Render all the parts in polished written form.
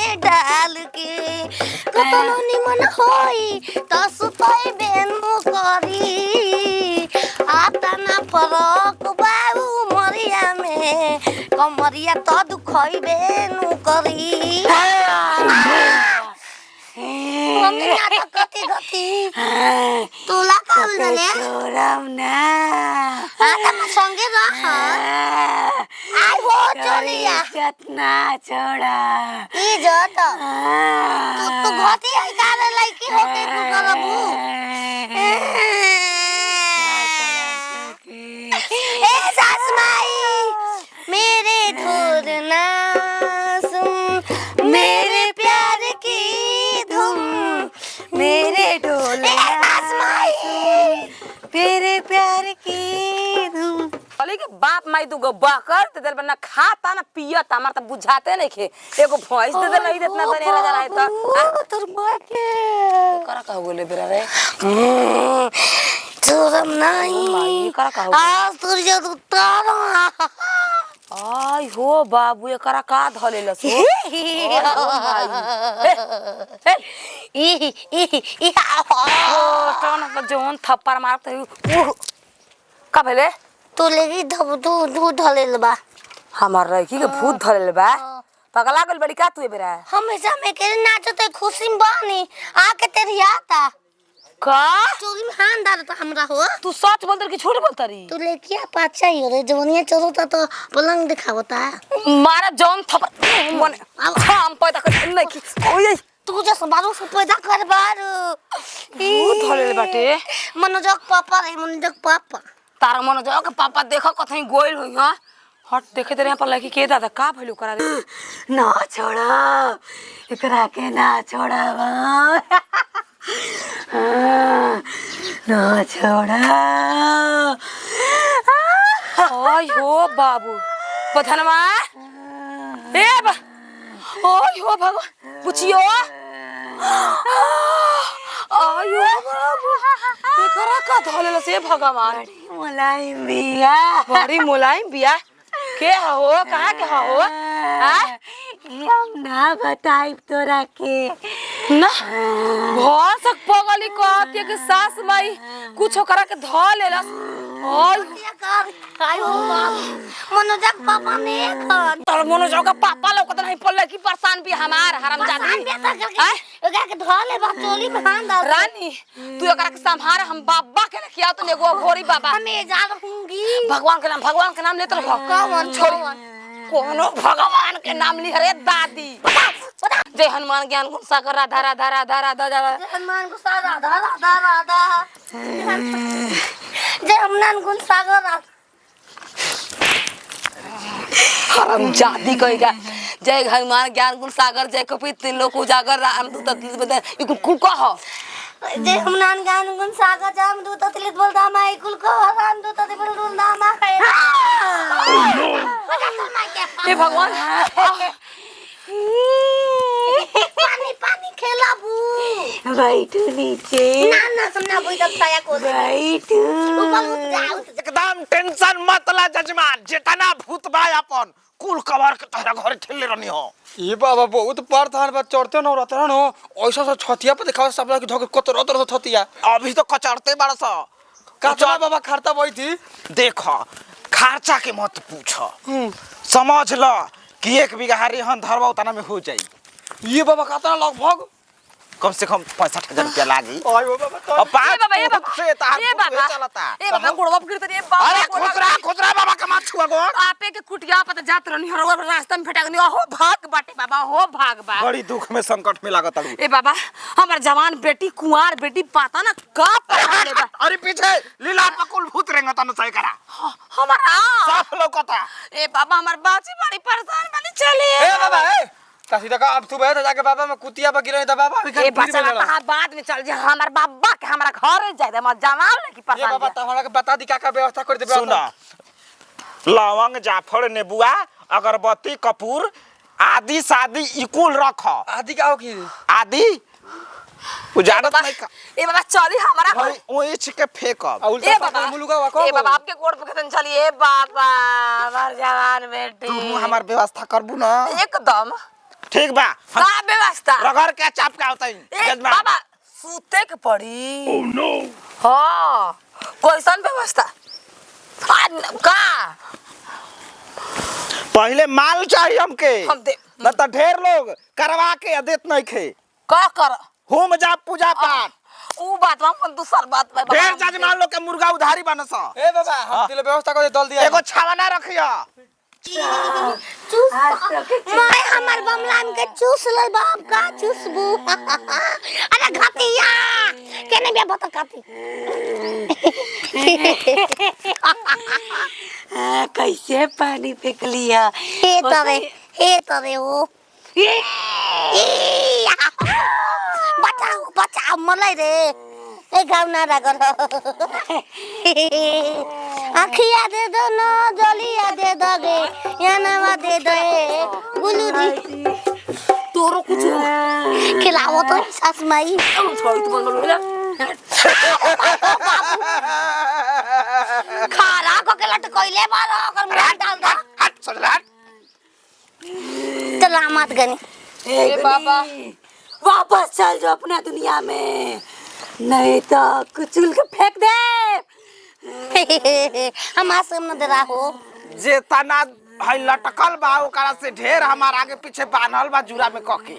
में डाल के कतनो निमन होई तो सुतई बेनु करी आता ना फरक बाबू मरिया में कमरिया तो दुखई बेनु करी मम्मी नाटक कति गति तुला काल दले छोड़म ना आता म संगे रह आई हो चलिया इज्जत ना छोड़ा इज्जत तू घटी है कारे लड़की होके तू करबू ए सास माई मेरे धुर ना सुन मेरे प्यार की धुन मेरे ढोल ए सास माई तेरे प्यार की धुन बोले के बाप माई तू गो बकर ते दिल बना खाता ना पियता हमार त बुझाते नहीं खे एगो भैंस दे नहीं देतना तने राजा रहे त तोर मां के करा का बोले बेरा रे तुरम नहीं माई करा का आज तुझे उतारो आई हो बाबू ये करा का धले लसो ओ टन जोन थप्पड़ मारत का भेले तू लेगी दू ढलेल बा हमार रही के भूत धलेल बा पगला गल बड़ी का तू बेरा हमेशा में के नाचते खुशी में बानी आके तेरी आता का चोरी में हाथ डालता हमरा हो तू सच बोलतर कि झूठ बोलतरी तू लेकिया पाछा ही हो रे जवनिया चोरता तो पलंग दिखावता मारा जोन थप्पड़ मन हम पैदा कर नहीं की ओए तू जैसे बारू से पैदा कर बारू भूत धलेल बाटे मनोजक पापा रे मनोजक पापा तारा मन जाओ के पापा देखो कथई गोइल होई हां हट देखे तेरे यहाँ पर लड़की के दादा का भइलू करा रे ना छोड़ा एकरा के ना छोड़ा ना छोड़ा ओय हो बाबू पधनमा ए बा ओय हो भगवान पुछियो आयो बाबू एकरा का धलेल से भगवान मुलायम बिया बड़ी मुलायम बिया के हो कहां के हो हां हम ना बताई तोरा के ना भौसक पगली कहती के सास माई कुछ करा के ध लेलस ओल आयो मनोजक पापा ने खन तोर मनोजक का पापा लोग तो नहीं पल्ले की परेशान भी हमार हरामजादी हैं ओगा के धले बा चोली में हाथ डाल रानी तू एकरा के संभार हम बाबा के किया तो एगो घोरी बाबा मैं जा रहूंगी भगवान के नाम लेत रहो कौन छोड़ी कोनो भगवान के नाम ली रे दादी जय हनुमान ज्ञान गुण सागर राधा राधा राधा राधा हनुमान को सारा राधा राधा राधा जय हनुमान गुण सागर राधा हरामजादी कहेगा जय हनुमान ज्ञान गुण सागर जय कपि तीन लोक उजागर राम दूत इकु कु कह जय हनुमान ज्ञान गुण सागर जाम दूत तिलित बोलदा माई कुल को राम दूत तिलित बोलदा मा हे भगवान पानी पानी खेलाबू बैठू नीचे ना सुनना कोई तब छाया को बैठू ऊपर उठ जाओ एकदम टेंशन मत ला जजमान जेतना भूत बा अपन कुल कवर के तोहरा घर ठेले रहनी हो ये बाबा बहुत परथान बा चढ़ते न रहते न ऐसा से छतिया पे दिखावा सब के धक कतर तर छतिया अभी तो कचरते बड़ सा काचा बाबा खरता बई थी देखो खर्चा के मत पूछो समझ ल कि 1 बीघा रेहन धरवा उतना में हो जाई ये बाबा कातना लगभग कम से कम 65,000 रुपया लागी आय बाबा तो अब पाँच बाबा ये फुट से तार ये बाबा चलता ए बाबा गुड़वा गिरत रे बाबा अरे खुचरा बाबा के माथ छुआ गो आपे के कुटिया पता जात रहनी हरवा रास्ता में फेटा गनी हो भाग बाटे बाबा हो भाग बा बड़ी दुख में संकट में लागत अड़ू ए बाबा हमर जवान बेटी कुंवार बेटी पाता ना का पड़ले बा अरे पीछे लीला पकुल भूत रेंगा तनु सही करा हमारा साफ लौकता ए बाबा हमर बाची बड़ी परेशान बनी चली ए बाबा ए तासी तक अब तू बैठ जाके बाबा में कुतिया पे गिरे त बाबा अभी ए बच्चा कहा बाद में चल जे हमर बाबा के हमरा घर जाए दे मत जवान लड़की ये परेशान बाबा तहरा के बता दी का व्यवस्था कर दे सुना लवंग जाफर नेबुआ अगरबत्ती कपूर आदि शादी इकुल रख आदि का हो की आदि उजारत नहीं का ए बाबा चली हमरा भाई ओए छिके फेंकब उल्टा पागल मुलुगा वा को ए बाबा आपके गोड़ पे कतन चली ए बाबा हमर जवान बेटी तू हमार व्यवस्था करबू ना एकदम ठीक बा का व्यवस्था रगड़ के चाप के आवतई ए बाबा सूते के पड़ी ओह नो हां कैसन व्यवस्था का पहले माल चाहिए हमके हम दे न तो ढेर लोग करवा के देत नहीं खे का कर होम जा पूजा पाठ ऊ बात हम दूसर बात में ढेर जाज मान लो के मुर्गा उधारी बनस ए बाबा हम दिले व्यवस्था कर दल दिया एगो छावना रखिया चूस मैं हमर बमलान के चूस ले बाप का चूसबू अरे घातिया केने बे बता घाती कैसे पानी फेंक लिया हे तरे ओ बचाओ मलाई रे ए गाउँ नारा गर आखिया दे दो न जलिया दे दो गे यानावा दे दो गुलुरी तोरो कुछ खिलाओ तो सास माई छोड़ तू बोल खाला को के लट कोइले मारो कर मुंह डाल दो हट सलाट चला मत गनी ए बाबा वापस चल जाओ अपना दुनिया में नहीं तो कुचल के फेंक दे हम आसम न दे हो जे तना है लटकल बा ओकरा से ढेर हमार आगे पीछे बांधल बा जुरा में कके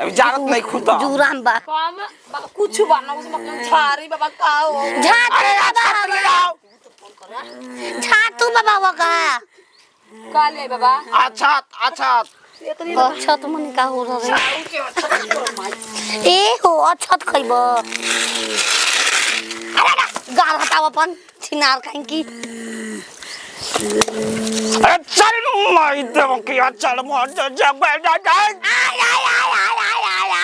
अभी जानत नहीं खुद जुराम बा बाबा कुछ बनना उसमें छारी बाबा का हो अरे झाड़ झाड़ तू बाबा वो का का ले बाबा अच्छा अच्छा अच्छा तो मन का हो रे ए हो अच्छा खइब अरे गाल हटाव अपन छिनार खाइन की अरे चल माई देव की चल मोर जग जा आय आय आय आय आय आय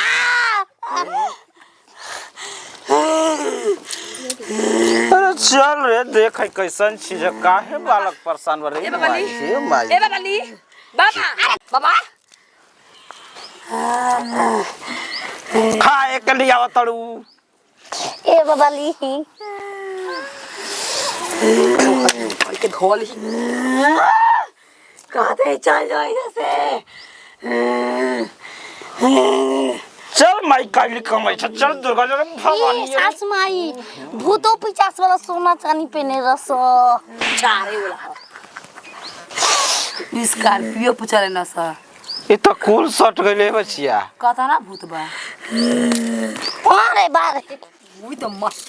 अरे चल रे देख कैसन चीज काहे बालक परेशान ब रे माई हे माई ए बाबा ली बाबा बाबा खाए के लिए आवतड़ू ए बाबाली के धोली कहते चल जाओ इधर से चल माई काली कमाई छ चल दुर्गा जग भवानी सास माई भूतो पिचास वाला सोना चांदी पहने रस छारे वाला स्कॉर्पियो पुचले न सा ये तो कुल सट गइले बचिया कथा ना भूत बा अरे बारे वही तो मस्त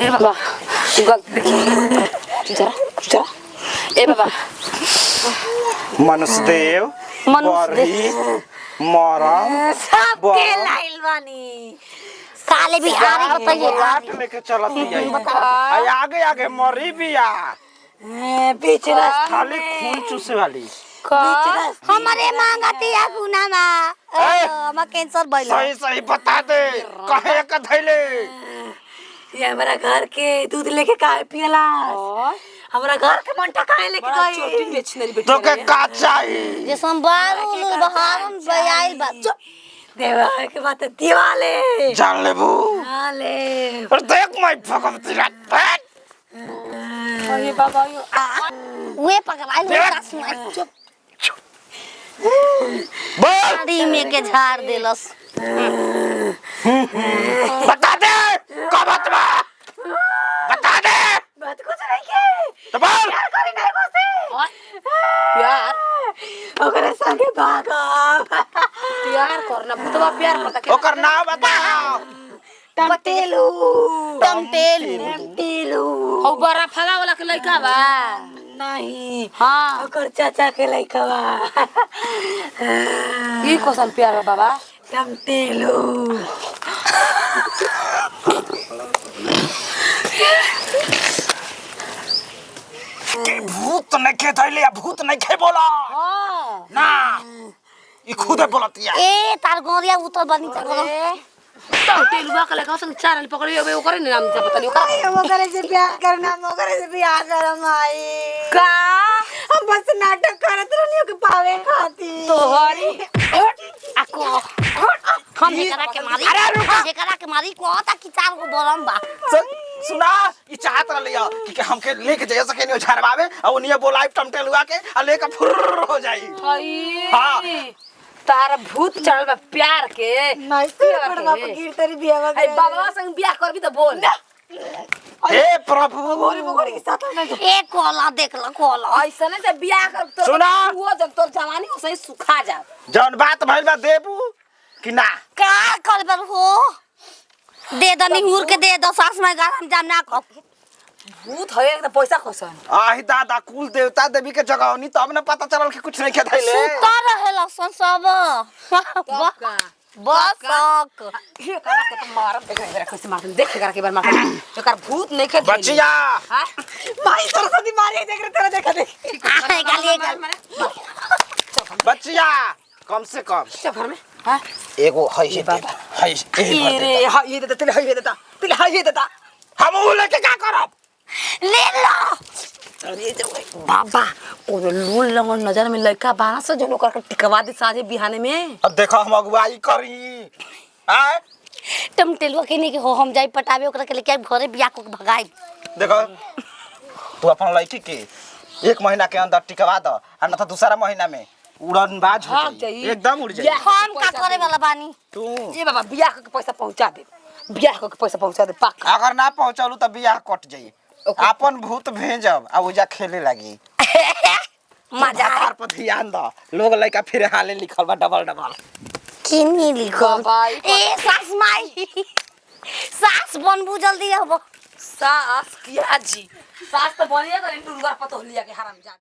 ए बाबा गलती जरा ए बाबा मनुष्य देव बरही मरम सबके लाइल बानी साले भी आ रही तो ये लाट लेके चलत आई आगे आगे मरी बिया पीछे खाली खून चूसे वाली हमारे मांगती है गुना मा हम कैंसर भइल सही सही बता दे कहे का धैले ये हमारा घर के दूध लेके काहे पियला हमारा घर के मंटा काहे लेके गई छोटी बेचनेरी बेटी तो के का चाहिए जे संबारू उल बहारन बयाइल बा देवा के बात दिवाले जान लेबू हाले और देख मैं भगवती रात अरे बाबा यो वे पकड़ाइल सास माई चुप बोल गाड़ी में के झाड़ देलस बता दे का बात बा बता दे बात कुछ नहीं के तो बोल प्यार करी नहीं बसे प्यार ओकरे संगे भागा प्यार करना भूतवा प्यार करता के ओकर नाम बताओ टमटेलू टमटेलू हो बड़ा फला वाला के लइका बा नहीं हां ओकर चाचा के लइका बा ई कोसन प्यार बा बाबा टमटेलू भूत नहीं खे धैले भूत नहीं खे बोला हां ना ई खुदे बोलतिया ए तार गोरिया उतर बनी चलो तो टेलुआ के लइका सन चारल पकड़ियो बे ओकरे नाम से पता नहीं ओकरे से प्यार करना ओकरे से बियाह करम आई का हम बस नाटक करत रहलियो के पावे खाती तोहरी आको हम एकरा के मारी अरे रुक एकरा के मारी को ता कि चार को बोलम बा सुना ई चाहत रहलिया कि हमके लेके जाए सके नहीं झरवावे और उन्हीं बोलाई टमटेलुआ के आ लेके फुर्र हो जाई। हाँ। तारा भूत चढ़ल बा प्यार के नहीं पेड़ बाप गिर तेरी बिया में ए बाबा संग बियाह करबी त बोल हे प्रभु गोरी बगोरी के साथ में ए कोला देख लो कोला ऐसा नहीं से बियाह कर तो सुना। वो जब तोर जवानी हो सही सुखा जा जौन बात भइल बा देबू कि ना का करबर हो दे दो निहुर के दे दो सास में गरम जाम ना को भूत है एकदम पैसा खोसन आही दादा कुल देवता देवी के जगहनी तब न पता चलल कि कुछ नहीं के धैले। सुता रहेला सब का बसक ये करा के तो मारब देख जरा कैसे मारत देख करा के बार मार एकर भूत नहीं के बचिया हां भाई सरस्वती मारी देख रे तेरा देखा देख आए गाली गाली बचिया कम से कम चल घर में हां एगो है ये बाबा। है ये रे हां ये देता तेरे हां ये देता हम ऊ लेके का करब। ले लो अरे जो बाबा ओ लूल लंगन नजर में लड़का बाना से जो कर टिकवा दे साजे बिहाने में अब देखो हम अगुवाई करी आए तुम टेलुआ के नहीं के हो हम जाई पटावे ओकरा के लेके घरे बियाह को भगाई देखो तू अपन लड़की के 1 महीना के अंदर टिकवा द और न तो दूसरा महीना में उड़न बाज हो भाग जाई जाई। एकदम उड़ जाई। हम का करे वाला बानी तू ये बाबा बियाह के पैसा पहुंचा दे बियाह के पैसा पहुंचा दे पक्का अगर ना पहुंचलू तो बियाह कट जाई। अपन भूत भेजब आ उजा खेले लगी मजा आधार पर ध्यान द लोग लड़का फिर हाले लिखल बा डबल डबल किनी लिखल बाबा, ए सास माई सास बनबू जल्दी अब सास किया जी सास तो बनिया तो इंटू रुआ पतो लिया के हराम जा